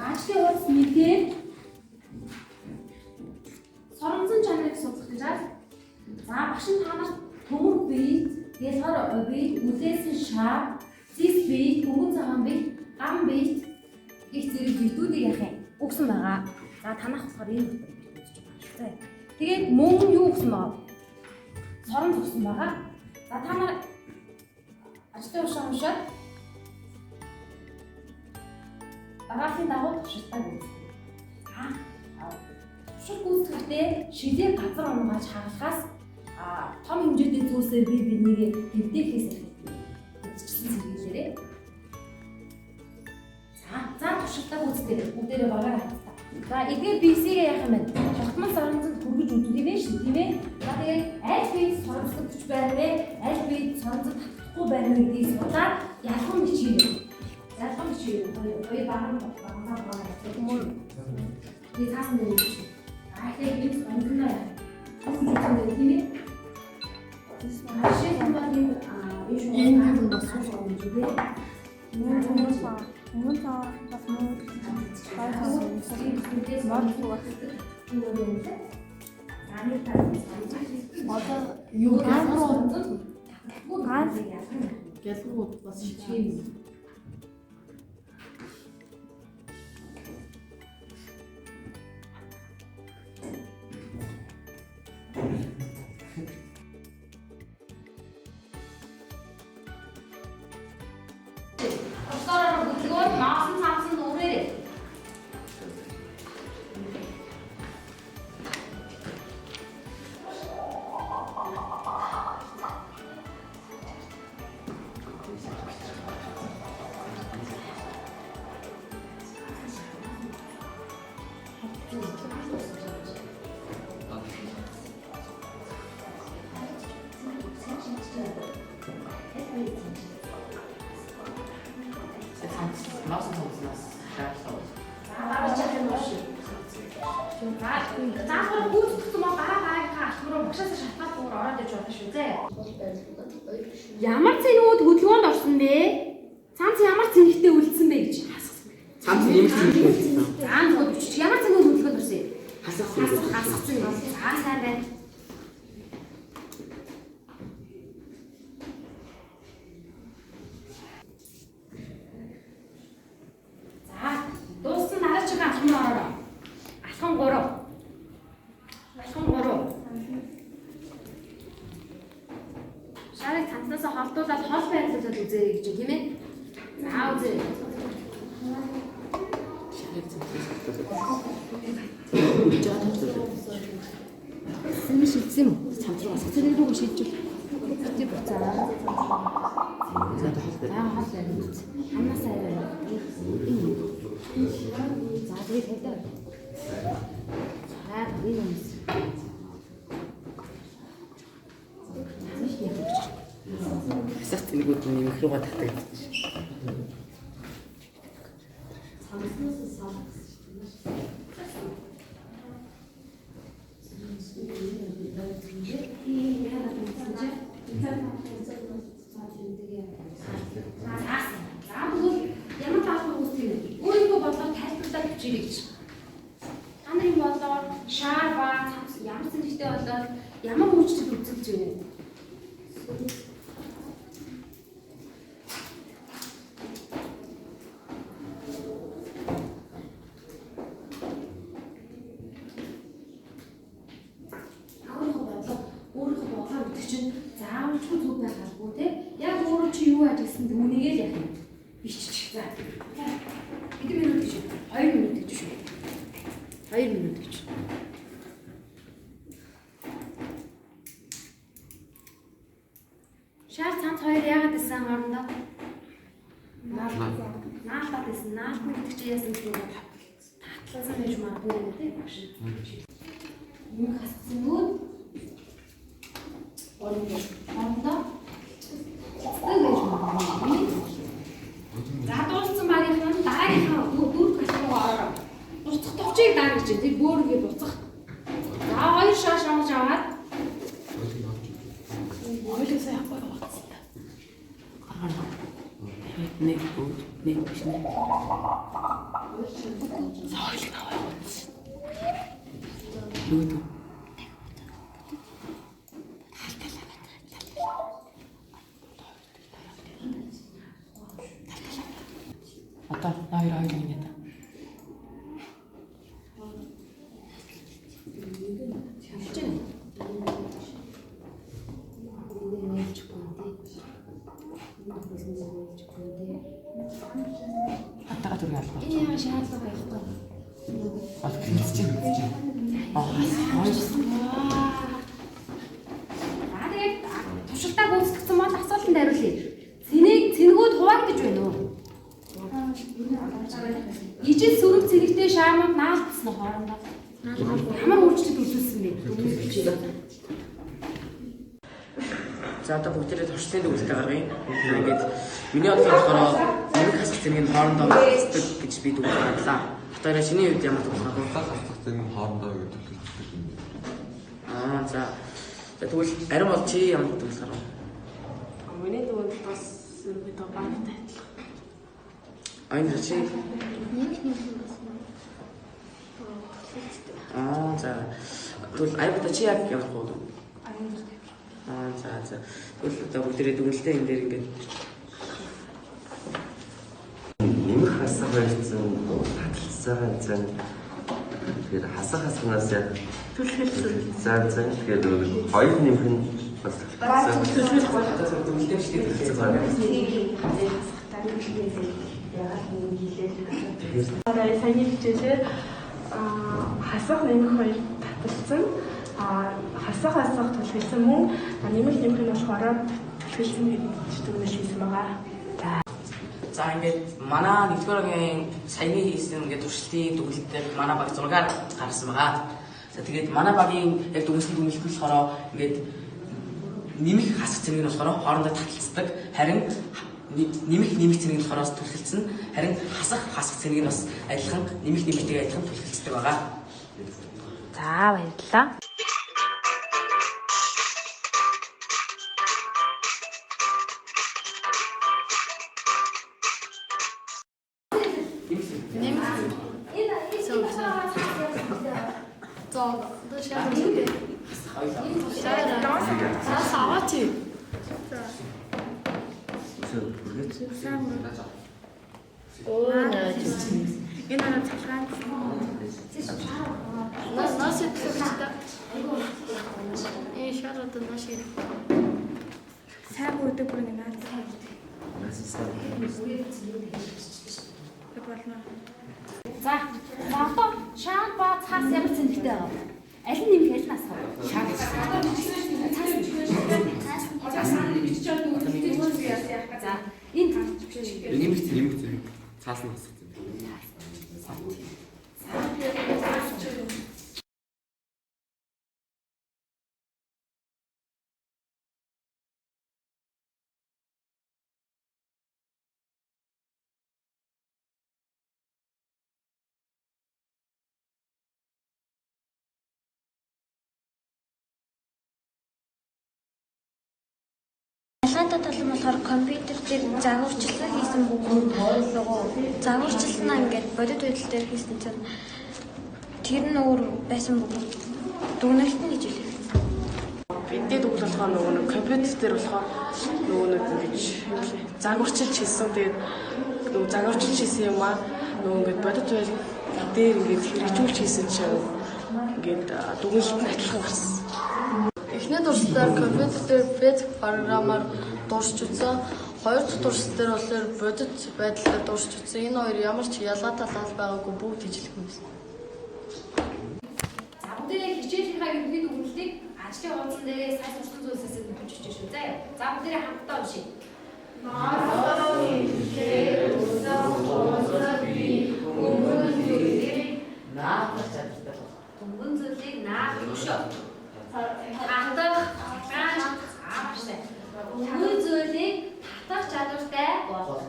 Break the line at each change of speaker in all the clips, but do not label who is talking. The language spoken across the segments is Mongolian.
ажлын хуудас нэгдээд соромзон чанарыг судлах гэж байна. За багш нь та нарт төмөр бие, дэлгэр бие, үлээсэн шаа, зис бие, дөнгөн цагаан бие, гам бие их зэрэг биетүүдийг яхаа өгсөн байгаа. За танах болохоор энэ утгыг үзэж байгаа шүү дээ. Тэгээд мөн юу гэсэн баа? Соромж өгсөн байгаа. За та нар ажлын уншаад дараагийн дагуу туршилтаа гүйцэтгэв. Туршилт гүйцэтгэлдээ шилээ газар унгаж хагалахаас том хэмжээтэй зүйлсээр бие биенийг тэмдэглэхээс илүүтэй мэдчихсэн зэрэглээрээ. За туршилтаа гүйцэтгэв. Бүгдээрээ багаар хатдаг. За эдгээр бисигээ яах юм бэ? Тогтмол соромжонд хүргэж үздэг юм шүү, тийм ээ? За тэгээд аль бие соромжлогч байна вэ? Аль бие соромжлог татахгүй байна вэ гэдгийг судлаад ялган бичиж. Ялган бичиж. Хоёр багаар гэх юм таасан дээр гэж. Тэгэхээр бид онцгой онцгой тийм ээ. Ашиг хамгаалын энэ бас сууж байгаа юм дээ. Мөн таа бас мөн юу гэлгүүд бас шийдвэр. Ямар цэнүүд хөдөлгөөнд орсон бэ? Цаанц ямар цэнэгтэй үлдсэн бэ гэж асуусан.
Цаанц ямар цэнэгтэй үлдсэн?
Ямар цэнүүд хөдөлгөөнд орсон юм?
Хасгасан.
За сайн байна. За дууссан дараагийн алхам ороо. Алхам 3. Шарыг цантнасаа холдуулаад хол байрлуулад үзээрэй гэж юм ээ. За үзээрэй.
Шарыг цантнасаа
Сэм шилжсэн юм. Цамц руу асах зэрэг рүү шилжүүл. Бити буцаа. За хол байрлуулж. Хамнасаа аваа. За тэгээд хэдэ. За энэ юм.
хасах тэлгүүд нь юм руугаа татдаг.
Ямар таалбар үүсгэх вэ? Өөрийнхөө бодлоор тайлбарлаад бичээрэй гэж. Та нарын бодлоор шаар ба цамц ямар зэнхтэй болоод ямар үйлчлэл үзүүлж байна? Өөрийнхөө бодлоор ütгч чинь заавалчгүй зүг байх албагүй те. Яг өөрөө чи юу ажилласан түүнийгээ л яах юм. Биччих. За. Хэдэн минут гэж байна? 2 минут гэж шүү. 2 минут гэж. Шаар цамц хоёр яагаад гэсэн хоорондоо? Наалтаад байсан. Наалтны гэдэг чи яасан гэдэг нь татласан байж магадгүй юм тий багш. Юу хассан үү? Хоорондоо цэцэг байж магадгүй. За дууссан багийнхан дараагийнхаа дөрөв категорид ороо. Дуцах товчийг даа гэж тийм бөөрөгийг дуцах. За хоёр шаш амж аваад ойлсоо явах болсон. Нэг биш нэг.
Юу? Одоо хоёр ингэ. Атаа дүр яах вэ?
Энэ яа шаардлагатай байхгүй.
Аа тийм.
Тэгээд туршилтаа гүйцэтгэсэн бол асуултанд хариулъя. Цэнгүүд хуваагдаж байна уу? Ижил сүрэг цэнэгтэй шаамууд наалтсан уу хоорондоо? Ямар өөрчлөлт үзүүлсэн бэ?
За одоо бүгдээрээ туршлын төгсөлтэй гаргая. Ингээд миний бодлоор болохоор нэмэг хасах зэргийн хоорондоо уулздаг гэж би дүгнэж бодлоо. Батаараа шиний үед ямар төгсөх вэ?
Хасах зэргийн хоорондоо гэдэг төлөвлөлт юм.
За тэгвэл арим бол чи ямар төгсөх вэ?
Миний төвд бас ерөнхийдөө багтай адилхан.
Айн чи за тэгвэл айбата чи яг ямар хөө? За тэгвэл одоо бүгдээрээ дүгнэлтээ энэ дээр ингээд
нэмэх хасах байсан таталцаагаа зэн тэгэхээр хасахнаас яг төлөвлөлт тэгээд хоёр нэмэх нь бас
Саяны хичээлээр хасах нэмэх хоёр таталцсан. Хасах төлөвлөсөн мөн нэмэх нь болохоор төлөвлөсөн гэж дүгнэлт хийсэн байгаа.
за ингээд манай нэгдүгээрийн саяны хийсэн ингээд туршилтын дүгнэлтээр манай баг 6-аар гарсан байгаа. За тэгээд манай багийн яг дүгнэлтийн дүгнэлт болохоор ингээд нэмэх хасах зэрэг нь болохоор хоорондоо таталцдаг. Харин нэмэх зэрэг нь болохоор төлөвлөсөн. Харин хасах зэрэг нь бас адилхан нэмэгтэйгээ адилхан төлөвлөцдөг байгаа.
За баярлалаа. За одоо шаан ба цаас ямар цэнэгтэй байгаа вэ? Аль нь нэмэх аль нь асах вэ? Шаан. Цаас. За энэ
Нэмэх зэрэг цаас нь хасах зэрэг.
Ялгаатай тал нь болохоор компьютер дээр загварчлал хийсэн бүхэн нөгөө загварчлал нь ингээд бодит байдал дээр хийсэн чинь тэр нь өөр байсан бүхэн дүгнэлт нь гэж хэлээ.
Бидний төвд болохоор нөгөө нэг компьютер дээр болохоор нөгөө нэг ингэж загварчилж хийсэн. Тэгээд нөгөө загварчилж хийсэн юм аа нөгөө ингээд бодит байдал дээр ингээд хэрэгжүүлж хийсэн чинь ингээд дүгнэлт нь адилхан гарсан.
Эхний туршилтаар компьютер дээр бэзик програмаар дуурч үзсэн. Хоёр дахь туршилт дээр болохоор бодит байдлаар дуурч үзсэн. Энэ хоёр ямар ч ялгаатай тал байгаагүй бүгд ижилхэн байсан.
за бүгдээ хичээлийнхаа ерөнхий дүгнэлтийг ажлын хуудсан дээрээ сайн сурсан зүйлсээс нь бичиж шүү. За яа. За бүгдээ хамтдаа уншия. Дөнгөн зүйлийг наах өгшөө. Татах үгүй зүйлийг татах чадвартай болох.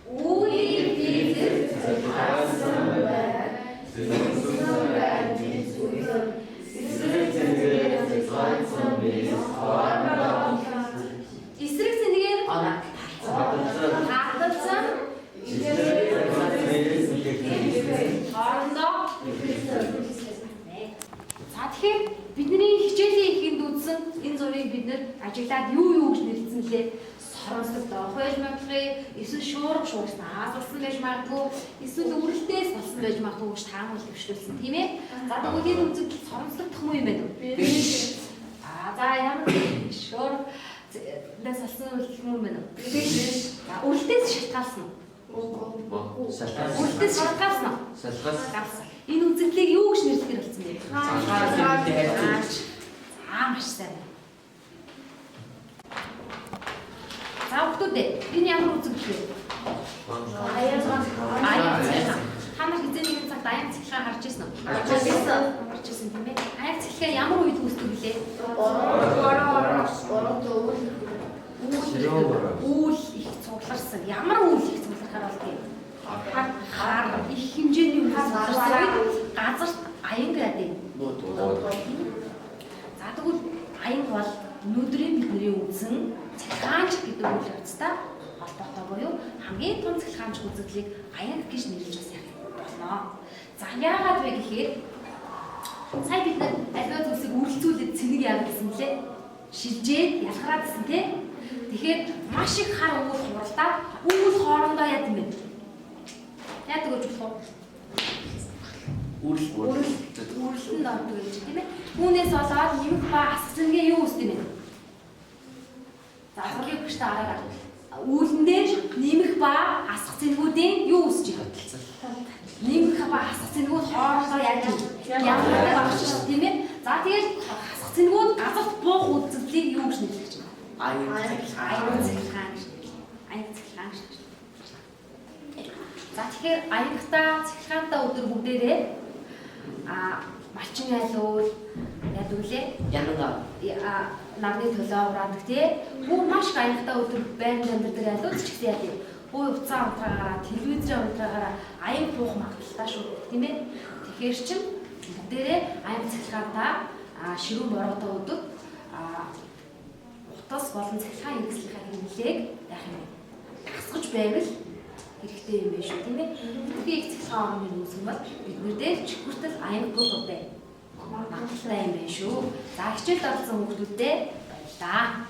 Үүнийг бид хасан байна. Эсрэг зэнгээр татсан хоорондоо бид нэр ажиглаад юу гэж нэрлсэн лээ? Соромсолтой хойж магадгүй, эсвэл шуурга шуурсан аазуулсан байж магадгүй, эсвэл үрэлтээс болсон байж магадгүй гэж таамаг төвшүүлсэн тийм ээ. За тэгвэл энэ үзэгдэл соромслогдох юм байна уу? Биш. За ямар шуурга дэс алсан юм байна уу? Биш. За үрэлтээс шалтгаалсан уу? Үрэлтээс шалтгаалсан уу? Шалтгаалсан. Энэ үзэгдлийг юу гэж нэрлэхээр болсон бэ? Маш сайн. За хүүхдүүдээ энэ ямар үзэгдэл вэ? Аян цахилгаан. Та нар хизээ нэгэн цагт аян цахилгаан харж ирсэн үү? Харж ирсэн тийм ээ. Аян цахилгаан ямар үед үүсдэг вүлээ? Үйл их цугларсан. Ямар үйл их цуглархаар болдгийг? Хар их хэмжээний үйл цугларсан үед газарт аян гэдэг. За тэгвэл аян бол өнөөдрийн бидний үзэн цахилгаанч гэдэг үйл явцтай холбоотой буюу хамгийн том цахилгаанч үзэгдлийг аян гэж нэрлэж бас яг болно. За яагаад вэ гэхээр сая бид нар аливаа зүйлсийг үргэлжлүүлээд цэнийг яагаад гэсэн лээ? Шилжээд ялгараад гэсэн тий. Тэгэхээр маш их хар өвөл хуралдаад өвөл хоорондоо яд юм бэ? Яадаг гэж болох вэ? Үрэлтэнд ордог гэж тийм ээ. Түүнээс болоод нэмэх ба асцэнгийн юу үстэй вэ? За асуулгыг хүчтэй хараад үүлэн дээр нэмэх ба асах цэнгүүдийн юу үсэж байна? Нэмэх ба асах цэнгүүд хоорондоо яаж ямар багш тийм ээ. За тэгээд асах цэнгүүд газарт буух үзэгдлийг юу гэж нэрлэж байна? Аян цахилгаан. За тэгэхээр аягтаа цахилгаантай өдөр бүгдээрээ малчин айлуул яд үлээ нарны төлөө ураадаг тий. Бүр маш их аягтай өдөр байранд амьдардаг айлуул ч гэсэн яд. Буу уцаа унтраагаараа телевизээр унтраагаараа аяг буух магадaltaй шүү тийм ээ. Тэгэхээр чин бүгдээрээ аяг цахилгаантай ширүүн бороотой өдөр утас болон цахилгаан хэрэгслийнхаа хэрэглээг яах юм бэ? Хасгаж байвал хэрэгтэй юм байна шүү тийм ээ. Би их цахилгаан орны үүсгэн бол биднэрдээ чихүртэл аяг буух бай. Магадaltaй юм байна шүү. За хичээлд орсон хүмүүстээ баярлалаа.